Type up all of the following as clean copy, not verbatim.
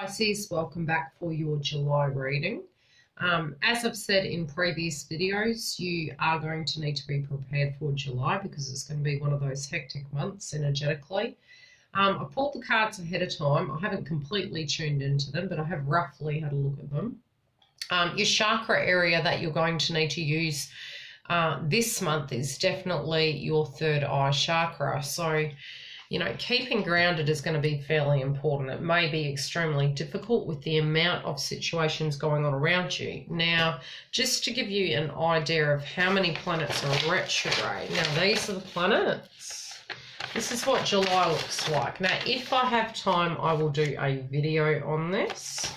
Pisces, welcome back for your July reading. As I've said in previous videos, you are going to need to be prepared for July because it's going to be one of those hectic months energetically. I pulled the cards ahead of time. I haven't completely tuned into them, but I have roughly had a look at them. Your chakra area that you're going to need to use this month is definitely your third eye chakra. So, you know, keeping grounded is going to be fairly important. It may be extremely difficult with the amount of situations going on around you. Now, just to give you an idea of how many planets are retrograde. Now, these are the planets. This is what July looks like. Now, if I have time, I will do a video on this.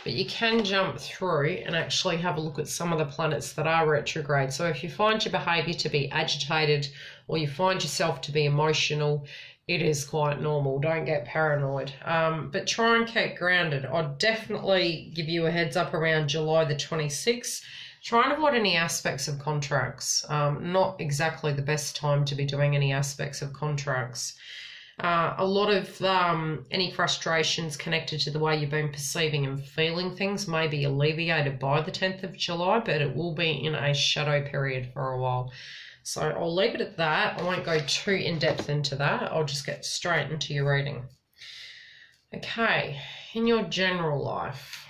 But you can jump through and actually have a look at some of the planets that are retrograde. So if you find your behaviour to be agitated or you find yourself to be emotional, it is quite normal. Don't get paranoid. But try and keep grounded. I'd definitely give you a heads up around July the 26th. Try and avoid any aspects of contracts. Not exactly the best time to be doing any aspects of contracts. A lot of any frustrations connected to the way you've been perceiving and feeling things may be alleviated by the 10th of July, but it will be in a shadow period for a while. So I'll leave it at that. I won't go too in depth into that. I'll just get straight into your reading. Okay, in your general life,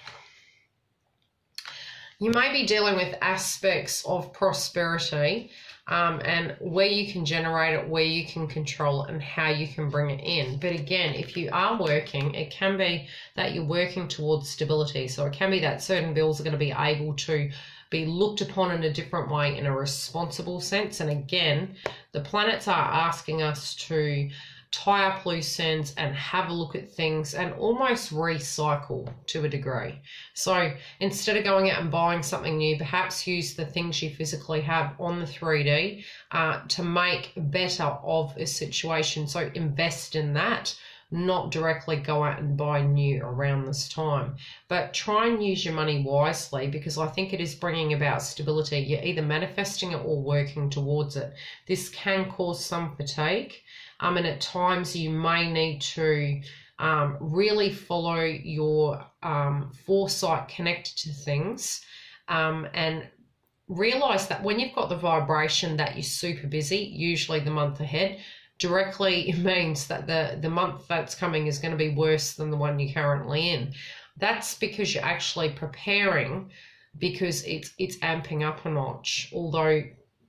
you may be dealing with aspects of prosperity and where you can generate it, where you can control it, and how you can bring it in. But again, if you are working, it can be that you're working towards stability. So it can be that certain bills are going to be able to be looked upon in a different way, in a responsible sense. And again, the planets are asking us to tie up loose ends and have a look at things and almost recycle to a degree. So instead of going out and buying something new, perhaps use the things you physically have on the 3D to make better of a situation. So invest in that, not directly go out and buy new around this time. But try and use your money wisely, because I think it is bringing about stability. You're either manifesting it or working towards it. This can cause some fatigue. And at times you may need to really follow your foresight connected to things and realize that when you've got the vibration that you're super busy, usually the month ahead, directly means that the month that's coming is going to be worse than the one you're currently in. That's because you're actually preparing, because it's amping up a notch. Although,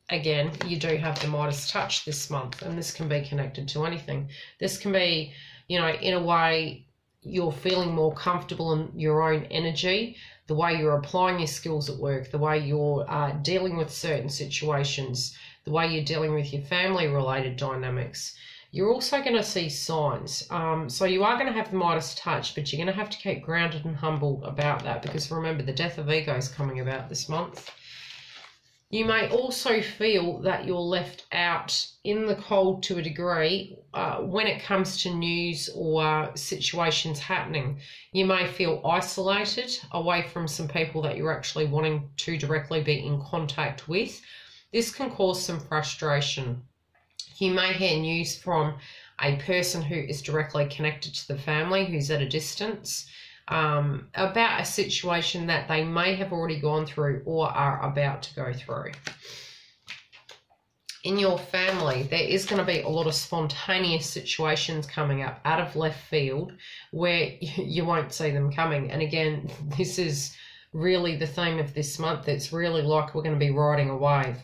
again, you do have the Midas touch this month, and this can be connected to anything. This can be, you know, in a way you're feeling more comfortable in your own energy, the way you're applying your skills at work, the way you're dealing with certain situations, the way you're dealing with your family-related dynamics. You're also going to see signs. So you are going to have the Midas touch, but you're going to have to keep grounded and humbled about that, because remember, the death of ego is coming about this month. You may also feel that you're left out in the cold to a degree when it comes to news or situations happening. You may feel isolated away from some people that you're actually wanting to directly be in contact with. This can cause some frustration. You may hear news from a person who is directly connected to the family, who's at a distance, about a situation that they may have already gone through or are about to go through. In your family, there is going to be a lot of spontaneous situations coming up out of left field where you won't see them coming. And again, this is really the theme of this month. It's really like we're going to be riding a wave.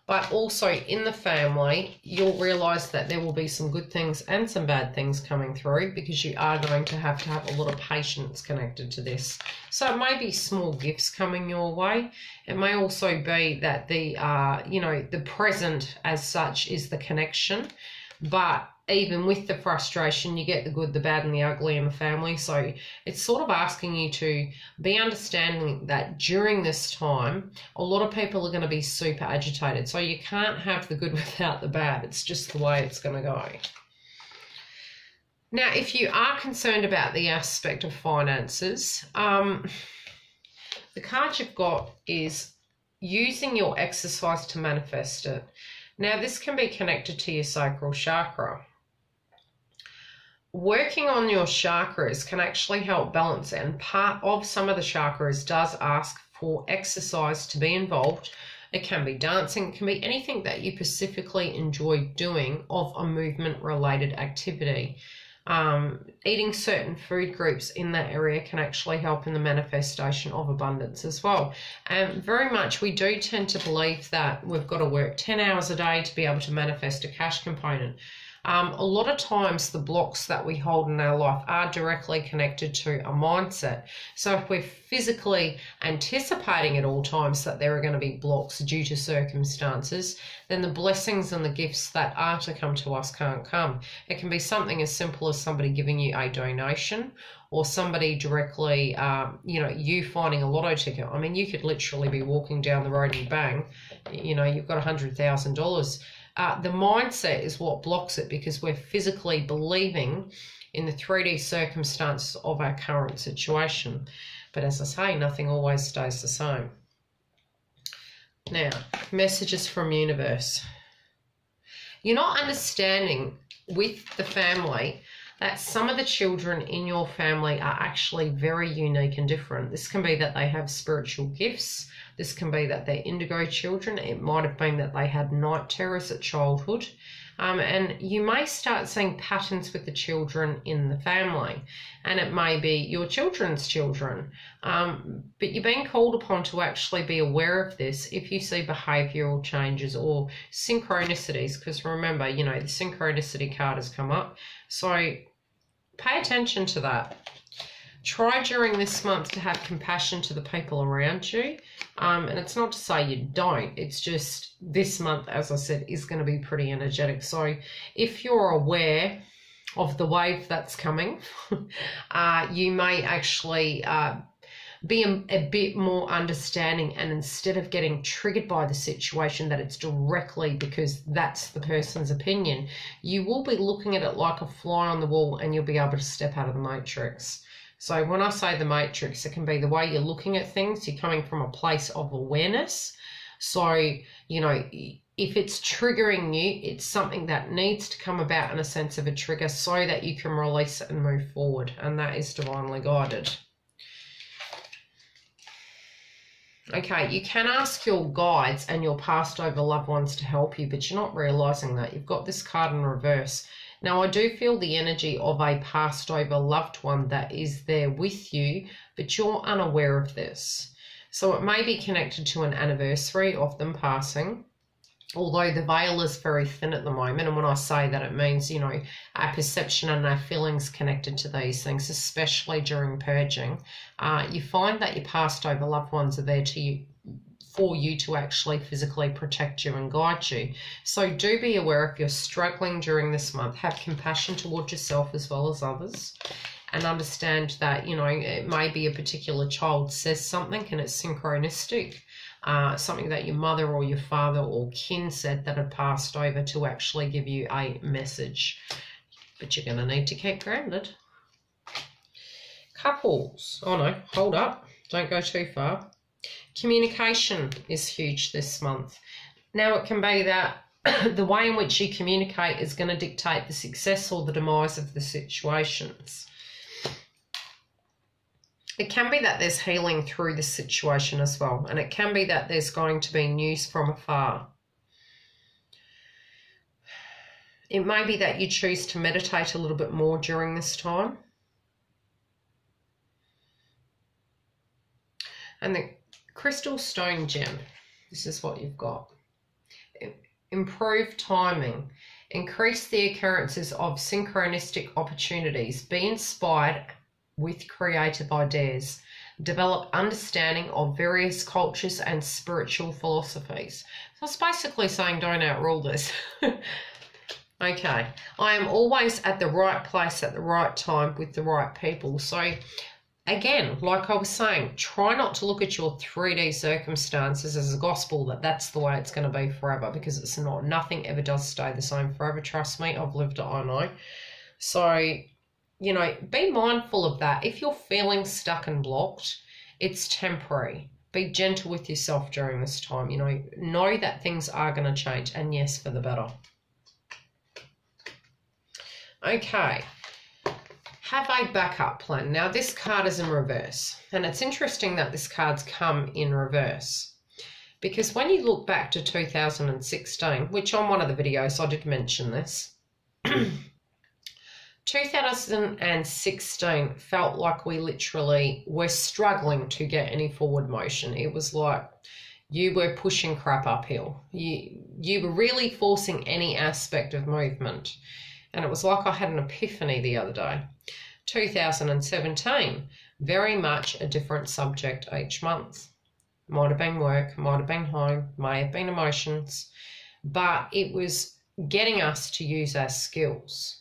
But also in the family, you'll realise that there will be some good things and some bad things coming through, because you are going to have a lot of patience connected to this. So it may be small gifts coming your way. It may also be that the present as such is the connection. But even with the frustration, you get the good, the bad, and the ugly in the family. So it's sort of asking you to be understanding that during this time, a lot of people are going to be super agitated. So you can't have the good without the bad. It's just the way it's going to go. Now, if you are concerned about the aspect of finances, the card you've got is using your exercise to manifest it. Now, this can be connected to your sacral chakra. working on your chakras can actually help balance it, and part of some of the chakras does ask for exercise to be involved. It can be dancing, it can be anything that you specifically enjoy doing of a movement related activity. Eating certain food groups in that area can actually help in the manifestation of abundance as well. And very much we do tend to believe that we've got to work 10 hours a day to be able to manifest a cash component. A lot of times the blocks that we hold in our life are directly connected to a mindset. So if we're physically anticipating at all times that there are going to be blocks due to circumstances, then the blessings and the gifts that are to come to us can't come. It can be something as simple as somebody giving you a donation, or somebody directly, you finding a lotto ticket. I mean, you could literally be walking down the road and bang, you've got $100,000. The mindset is what blocks it, because we're physically believing in the 3D circumstances of our current situation. But as I say, nothing always stays the same. Now, messages from universe. You're not understanding with the family that some of the children in your family are actually very unique and different. This can be that they have spiritual gifts. This can be that they're indigo children. It might have been that they had night terrors at childhood. And you may start seeing patterns with the children in the family. And it may be your children's children. But you're being called upon to actually be aware of this if you see behavioural changes or synchronicities. Because remember, the synchronicity card has come up. So pay attention to that. Try during this month to have compassion to the people around you. And it's not to say you don't. It's just this month, as I said, is going to be pretty energetic. So if you're aware of the wave that's coming, you may actually be a bit more understanding, and instead of getting triggered by the situation that it's directly because that's the person's opinion, you will be looking at it like a fly on the wall, and you'll be able to step out of the matrix. So when I say the matrix, it can be the way you're looking at things. You're coming from a place of awareness. So, if it's triggering you, it's something that needs to come about in a sense of a trigger so that you can release it and move forward. And that is divinely guided. Okay, you can ask your guides and your passed over loved ones to help you, but you're not realizing that. You've got this card in reverse. Now, I do feel the energy of a passed over loved one that is there with you, but you're unaware of this. So it may be connected to an anniversary of them passing, although the veil is very thin at the moment. And when I say that, it means, our perception and our feelings connected to these things, especially during purging. You find that your passed over loved ones are there for you to actually physically protect you and guide you. So do be aware if you're struggling during this month. Have compassion towards yourself as well as others, and understand that, it may be a particular child says something and it's synchronistic. Something that your mother or your father or kin said that had passed over to actually give you a message. But you're going to need to keep grounded. Couples. Oh no, hold up. Don't go too far. Communication is huge this month. Now, it can be that the way in which you communicate is going to dictate the success or the demise of the situations. It can be that there's healing through the situation as well. And it can be that there's going to be news from afar. It may be that you choose to meditate a little bit more during this time. And the crystal stone gem, this is what you've got. Improve timing. Increase the occurrences of synchronistic opportunities. Be inspired with creative ideas. Develop understanding of various cultures and spiritual philosophies. So it's basically saying don't outrule this. Okay. I am always at the right place at the right time with the right people. So again, like I was saying, try not to look at your 3D circumstances as a gospel that that's the way it's going to be forever, because it's not. Nothing ever does stay the same forever. Trust me, I've lived it, I know. So, be mindful of that. If you're feeling stuck and blocked, it's temporary. Be gentle with yourself during this time. Know that things are going to change, and yes, for the better. Okay. have a backup plan. Now, this card is in reverse, and it's interesting that this card's come in reverse, because when you look back to 2016, which on one of the videos I did mention this, 2016 felt like we literally were struggling to get any forward motion. It was like you were pushing crap uphill. You were really forcing any aspect of movement. And it was like I had an epiphany the other day. 2017, very much a different subject each month. Might have been work, might have been home, may have been emotions, but it was getting us to use our skills.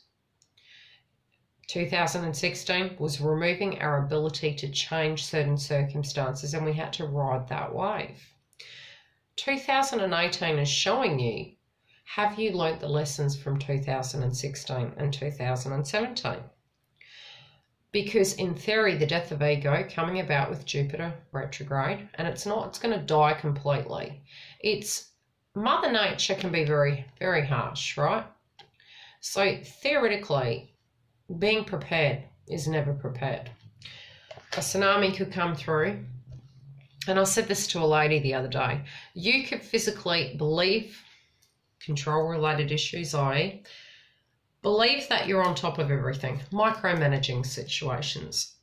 2016 was removing our ability to change certain circumstances, and we had to ride that wave. 2018 is showing you, have you learnt the lessons from 2016 and 2017? Because in theory, the death of ego coming about with Jupiter retrograde, and it's going to die completely. Mother Nature can be very, very harsh, right? So theoretically, being prepared is never prepared. A tsunami could come through, and I said this to a lady the other day. You could physically believe control-related issues, i.e., believe that you're on top of everything, micromanaging situations,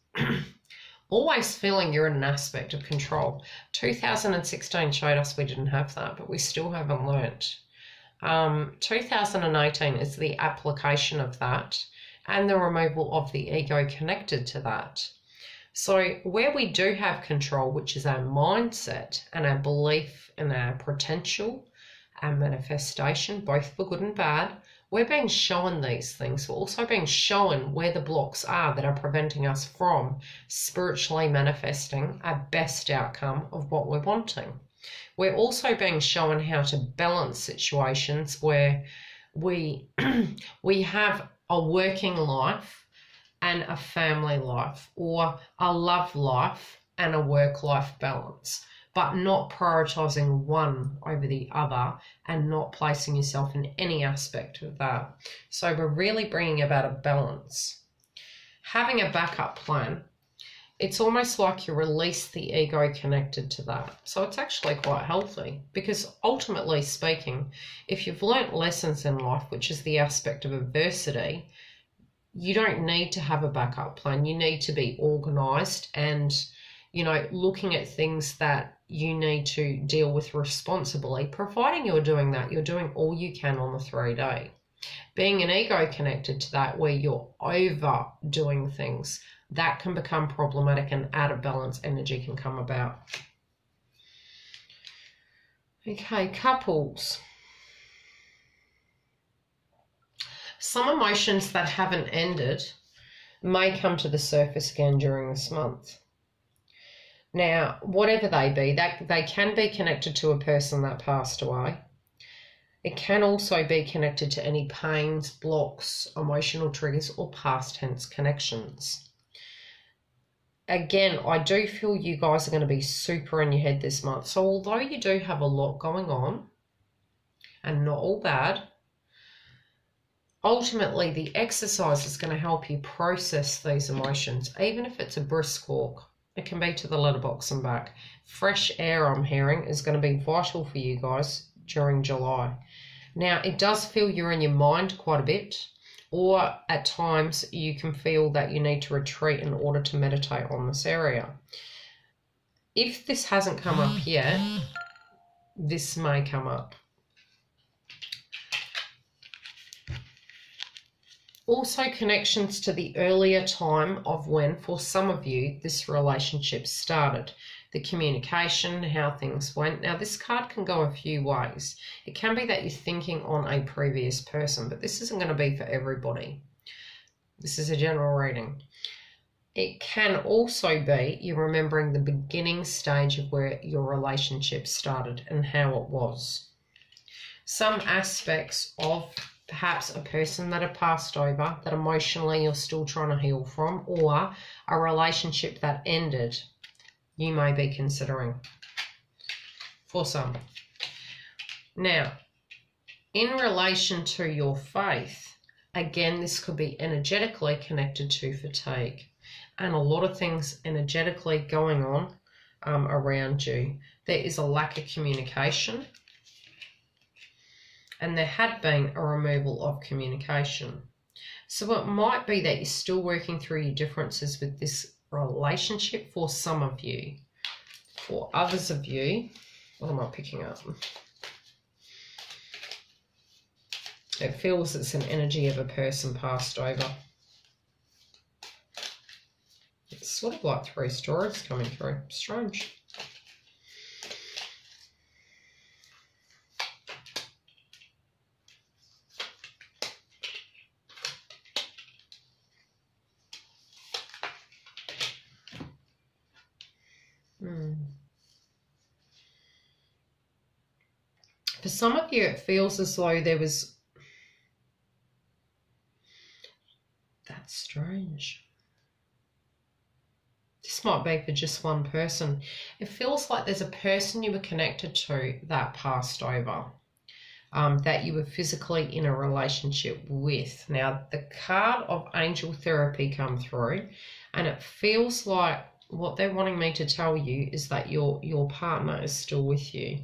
always feeling you're in an aspect of control. 2016 showed us we didn't have that, but we still haven't learnt. 2018 is the application of that and the removal of the ego connected to that. So where we do have control, which is our mindset and our belief in our potential and manifestation, both for good and bad, we're being shown these things. We're also being shown where the blocks are that are preventing us from spiritually manifesting our best outcome of what we're wanting. We're also being shown how to balance situations where we have a working life and a family life, or a love life and a work-life balance, but not prioritizing one over the other and not placing yourself in any aspect of that. So we're really bringing about a balance. Having a backup plan, it's almost like you release the ego connected to that. So it's actually quite healthy, because ultimately speaking, if you've learnt lessons in life, which is the aspect of adversity, you don't need to have a backup plan. You need to be organized and, looking at things that you need to deal with responsibly. Providing you're doing that, you're doing all you can on the 3-day. Being an ego connected to that, where you're overdoing things, that can become problematic, and out of balance energy can come about. Okay, couples. Some emotions that haven't ended may come to the surface again during this month. Now, whatever they be, they can be connected to a person that passed away. It can also be connected to any pains, blocks, emotional triggers, or past tense connections. Again, I do feel you guys are going to be super in your head this month. So although you do have a lot going on, and not all bad, ultimately the exercise is going to help you process these emotions, even if it's a brisk walk. It can be to the letterbox and back. Fresh air, I'm hearing, is going to be vital for you guys during July. Now, it does feel you're in your mind quite a bit, or at times you can feel that you need to retreat in order to meditate on this area. If this hasn't come up yet, this may come up. Also, connections to the earlier time of when, for some of you, this relationship started. The communication, how things went. Now, this card can go a few ways. It can be that you're thinking on a previous person, but this isn't going to be for everybody. This is a general reading. It can also be you're remembering the beginning stage of where your relationship started and how it was. Some aspects of perhaps a person that had passed over that emotionally you're still trying to heal from, or a relationship that ended, you may be considering for some. Now, in relation to your faith, Again, this could be energetically connected to fatigue and a lot of things energetically going on around you. There is a lack of communication, and there had been a removal of communication. So it might be that you're still working through your differences with this relationship for some of you. For others of you, what am I picking up? It feels it's an energy of a person passed over. It's sort of like 3 stories coming through. Strange. For some of you, it feels as though there was... That's strange. This might be for just one person. It feels like there's a person you were connected to that passed over, that you were physically in a relationship with. Now, the card of angel therapy come through, and it feels like what they're wanting me to tell you is that your partner is still with you,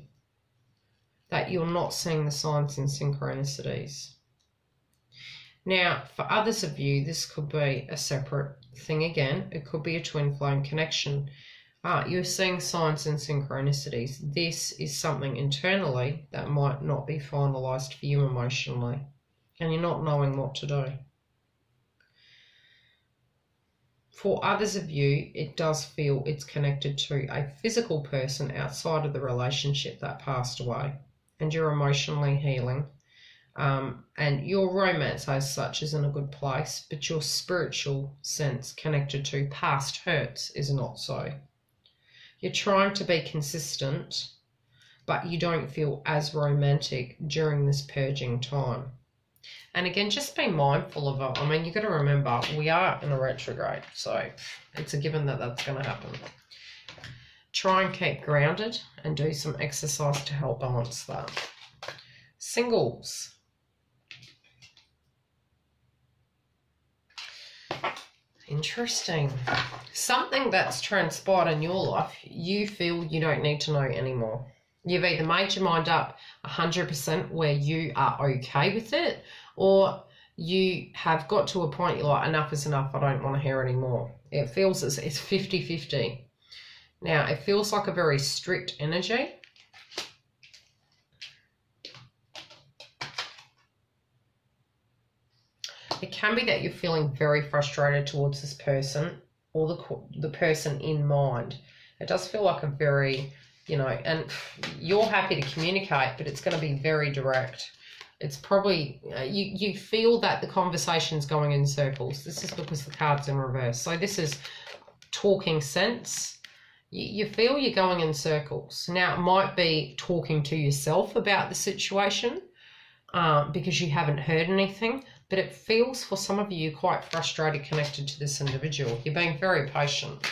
that you're not seeing the signs and synchronicities. Now, for others of you, this could be a separate thing again. It could be a twin flame connection. You're seeing signs and synchronicities. This is something internally that might not be finalized for you emotionally, and you're not knowing what to do. For others of you, it does feel it's connected to a physical person outside of the relationship that passed away, and you're emotionally healing. And your romance as such is in a good place, but your spiritual sense connected to past hurts is not so. You're trying to be consistent, but you don't feel as romantic during this purging time. And again, just be mindful of it. I mean, you've got to remember, we are in a retrograde, so it's a given that that's going to happen. Try and keep grounded and do some exercise to help balance that. Singles. Interesting. Something that's transpired in your life, you feel you don't need to know anymore. You've either made your mind up 100% where you are okay with it, or you have got to a point you're like, enough is enough, I don't want to hear anymore. It feels it's 50-50. Now, it feels like a very strict energy. It can be that you're feeling very frustrated towards this person or the person in mind. It does feel like a very, and you're happy to communicate, but it's going to be very direct. It's probably, you feel that the conversation's going in circles. This is because the card's in reverse. So this is talking sense. You feel you're going in circles. Now, it might be talking to yourself about the situation because you haven't heard anything. But it feels for some of you quite frustrated connected to this individual. You're being very patient.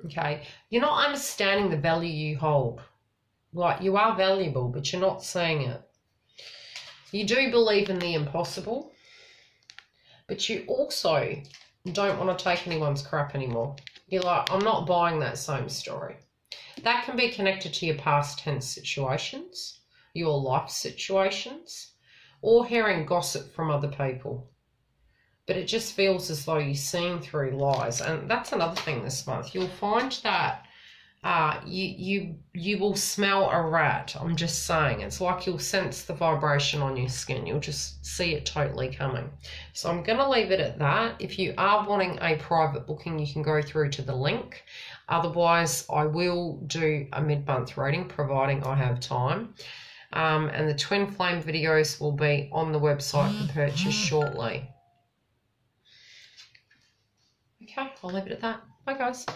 Okay, you're not understanding the value you hold. Like, you are valuable, but you're not seeing it. You do believe in the impossible, but you also don't want to take anyone's crap anymore. You're like, I'm not buying that same story. That can be connected to your past tense situations, your life situations, or hearing gossip from other people. But it just feels as though you're seeing through lies. And that's another thing this month. You'll find that you will smell a rat. I'm just saying, it's like you'll sense the vibration on your skin. You'll just see it totally coming. So I'm going to leave it at that. If you are wanting a private booking, you can go through to the link. Otherwise, I will do a mid-month reading, providing I have time. And the twin flame videos will be on the website for purchase shortly. Okay, I'll leave it at that. Bye, guys.